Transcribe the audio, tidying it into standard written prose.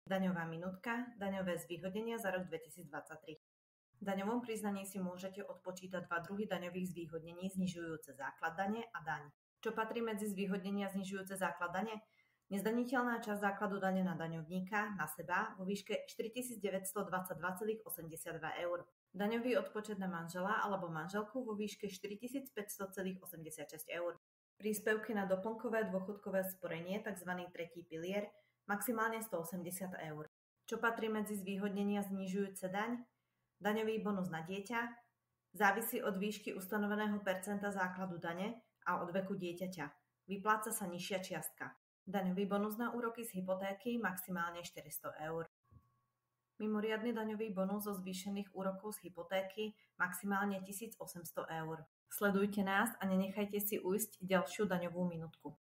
Daňová minútka, daňové zvýhodnenia za rok 2023. V daňovom priznaní si môžete odpočítať dva druhy daňových zvýhodnení znižujúce základ dane a daň. Čo patrí medzi zvýhodnenia znižujúce základ dane? Nezdaniteľná časť základu dane na daňovníka na seba vo výške 4922,82 eur. Daňový odpočet na manžela alebo manželku vo výške 4500,86 eur. Príspevky na doplnkové dôchodkové sporenie, tzv. tretí pilier, maximálne 180 eur. Čo patrí medzi zvýhodnenia znižujúce daň? Daňový bonus na dieťa závisí od výšky ustanoveného percenta základu dane a od veku dieťaťa. Vypláca sa nižšia čiastka. Daňový bonus na úroky z hypotéky maximálne 400 eur. Mimoriadny daňový bonus zo zvýšených úrokov z hypotéky maximálne 1800 eur. Sledujte nás a nenechajte si ujsť ďalšiu daňovú minútku.